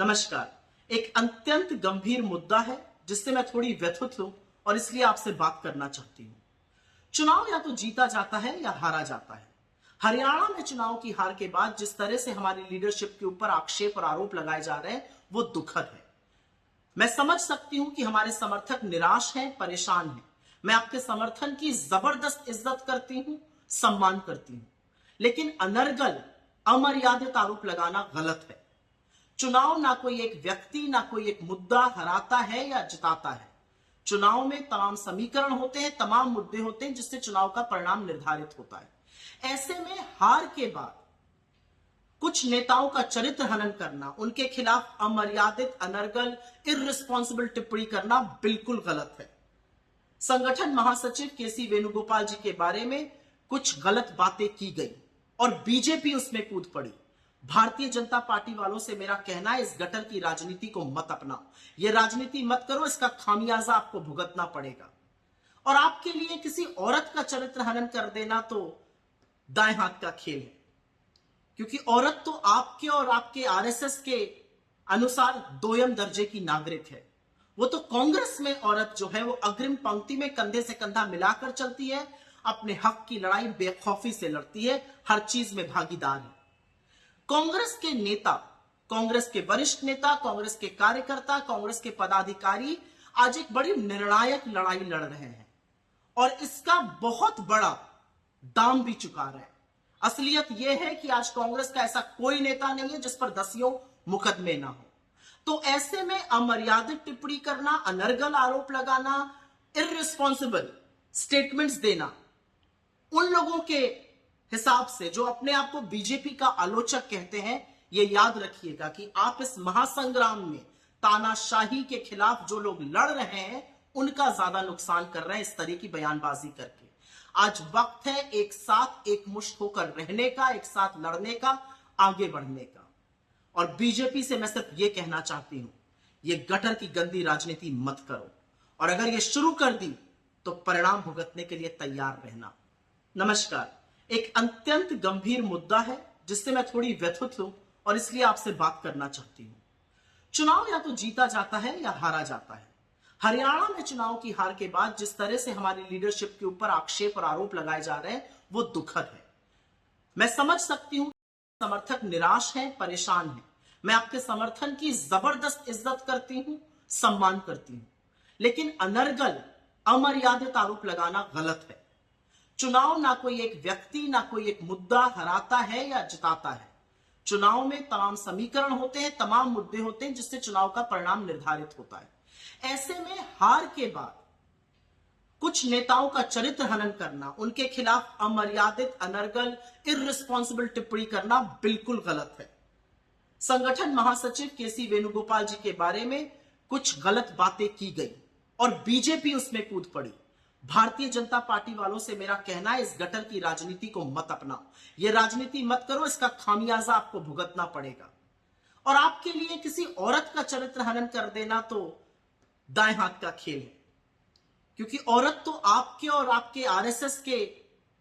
नमस्कार। एक अत्यंत गंभीर मुद्दा है जिससे मैं थोड़ी व्यथित हूं और इसलिए आपसे बात करना चाहती हूं। चुनाव या तो जीता जाता है या हारा जाता है। हरियाणा में चुनाव की हार के बाद जिस तरह से हमारी लीडरशिप के ऊपर आक्षेप और आरोप लगाए जा रहे हैं वो दुखद है। मैं समझ सकती हूं कि हमारे समर्थक निराश हैं, परेशान हैं। मैं आपके समर्थन की जबरदस्त इज्जत करती हूं, सम्मान करती हूं, लेकिन अनर्गल अमर्यादित आरोप लगाना गलत है। चुनाव ना कोई एक व्यक्ति ना कोई एक मुद्दा हराता है या जिताता है। चुनाव में तमाम समीकरण होते हैं, तमाम मुद्दे होते हैं जिससे चुनाव का परिणाम निर्धारित होता है। ऐसे में हार के बाद कुछ नेताओं का चरित्र हनन करना, उनके खिलाफ अमर्यादित, अनर्गल, इर्रिस्पॉन्सिबल टिप्पणी करना बिल्कुल गलत है। संगठन महासचिव केसी वेणुगोपाल जी के बारे में कुछ गलत बातें की गई और बीजेपी उसमें कूद पड़ी। भारतीय जनता पार्टी वालों से मेरा कहना है, इस गटर की राजनीति को मत अपनाओ। ये राजनीति मत करो, इसका खामियाजा आपको भुगतना पड़ेगा। और आपके लिए किसी औरत का चरित्र हनन कर देना तो दाएं हाथ का खेल है, क्योंकि औरत तो आपके और आपके आरएसएस के अनुसार दोयम दर्जे की नागरिक है। वो तो कांग्रेस में औरत जो है वो अग्रिम पंक्ति में कंधे से कंधा मिलाकर चलती है, अपने हक की लड़ाई बेखौफी से लड़ती है, हर चीज में भागीदार है। कांग्रेस के नेता, कांग्रेस के वरिष्ठ नेता, कांग्रेस के कार्यकर्ता, कांग्रेस के पदाधिकारी आज एक बड़ी निर्णायक लड़ाई लड़ रहे हैं और इसका बहुत बड़ा दाम भी चुका रहे हैं। असलियत यह है कि आज कांग्रेस का ऐसा कोई नेता नहीं है जिस पर दसियों मुकदमे ना हो। तो ऐसे में अमर्यादित टिप्पणी करना, अनर्गल आरोप लगाना, इर्रिस्पॉन्सिबल स्टेटमेंट्स देना, उन लोगों के हिसाब से जो अपने आप को बीजेपी का आलोचक कहते हैं, ये याद रखिएगा कि आप इस महासंग्राम में तानाशाही के खिलाफ जो लोग लड़ रहे हैं उनका ज्यादा नुकसान कर रहे हैं इस तरह की बयानबाजी करके। आज वक्त है एक साथ एक मुश्त होकर रहने का, एक साथ लड़ने का, आगे बढ़ने का। और बीजेपी से मैं सिर्फ ये कहना चाहती हूं, ये गटर की गंदी राजनीति मत करो, और अगर ये शुरू कर दी तो परिणाम भुगतने के लिए तैयार रहना। नमस्कार। एक अत्यंत गंभीर मुद्दा है जिससे मैं थोड़ी व्यथित हूं और इसलिए आपसे बात करना चाहती हूं। चुनाव या तो जीता जाता है या हारा जाता है। हरियाणा में चुनाव की हार के बाद जिस तरह से हमारी लीडरशिप के ऊपर आक्षेप और आरोप लगाए जा रहे हैं वो दुखद है। मैं समझ सकती हूं कि समर्थक निराश हैं, परेशान हैं। मैं आपके समर्थन की जबरदस्त इज्जत करती हूं, सम्मान करती हूं, लेकिन अनर्गल अमर्यादित आरोप लगाना गलत है। चुनाव ना कोई एक व्यक्ति ना कोई एक मुद्दा हराता है या जिताता है। चुनाव में तमाम समीकरण होते हैं, तमाम मुद्दे होते हैं जिससे चुनाव का परिणाम निर्धारित होता है। ऐसे में हार के बाद कुछ नेताओं का चरित्र हनन करना, उनके खिलाफ अमर्यादित, अनर्गल, इर्रिस्पॉन्सिबल टिप्पणी करना बिल्कुल गलत है। संगठन महासचिव केसी वेणुगोपाल जी के बारे में कुछ गलत बातें की गई और बीजेपी उसमें कूद पड़ी। भारतीय जनता पार्टी वालों से मेरा कहना है, इस गटर की राजनीति को मत अपनाओ। ये राजनीति मत करो, इसका खामियाजा आपको भुगतना पड़ेगा। और आपके लिए किसी औरत का चरित्र हनन कर देना तो दाएं हाथ का खेल है, क्योंकि औरत तो आपके और आपके आरएसएस के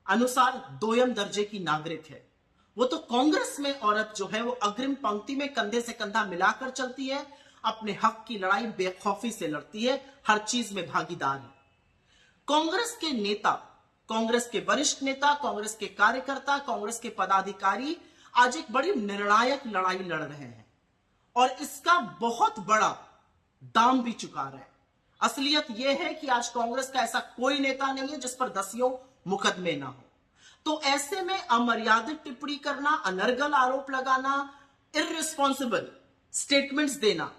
अनुसार दोयम दर्जे की नागरिक है। वो तो कांग्रेस में औरत जो है वो अग्रिम पंक्ति में कंधे से कंधा मिलाकर चलती है, अपने हक की लड़ाई बेखौफी से लड़ती है, हर चीज में भागीदार है। कांग्रेस के नेता, कांग्रेस के वरिष्ठ नेता, कांग्रेस के कार्यकर्ता, कांग्रेस के पदाधिकारी आज एक बड़ी निर्णायक लड़ाई लड़ रहे हैं और इसका बहुत बड़ा दाम भी चुका रहे हैं। असलियत यह है कि आज कांग्रेस का ऐसा कोई नेता नहीं है जिस पर दसियों मुकदमे ना हो। तो ऐसे में अमर्यादित टिप्पणी करना, अनर्गल आरोप लगाना, इर्रिस्पॉन्सिबल स्टेटमेंट्स देना,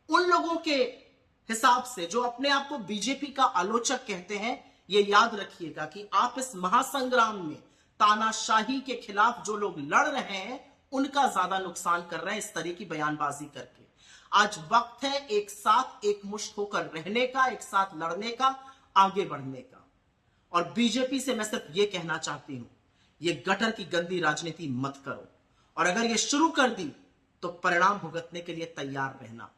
उन लोगों के हिसाब से जो अपने आप को बीजेपी का आलोचक कहते हैं, ये याद रखिएगा कि आप इस महासंग्राम में तानाशाही के खिलाफ जो लोग लड़ रहे हैं उनका ज्यादा नुकसान कर रहे हैं इस तरह की बयानबाजी करके। आज वक्त है एक साथ एक मुश्त होकर रहने का, एक साथ लड़ने का, आगे बढ़ने का। और बीजेपी से मैं सिर्फ ये कहना चाहती हूं, ये गटर की गंदी राजनीति मत करो, और अगर ये शुरू कर दी तो परिणाम भुगतने के लिए तैयार रहना।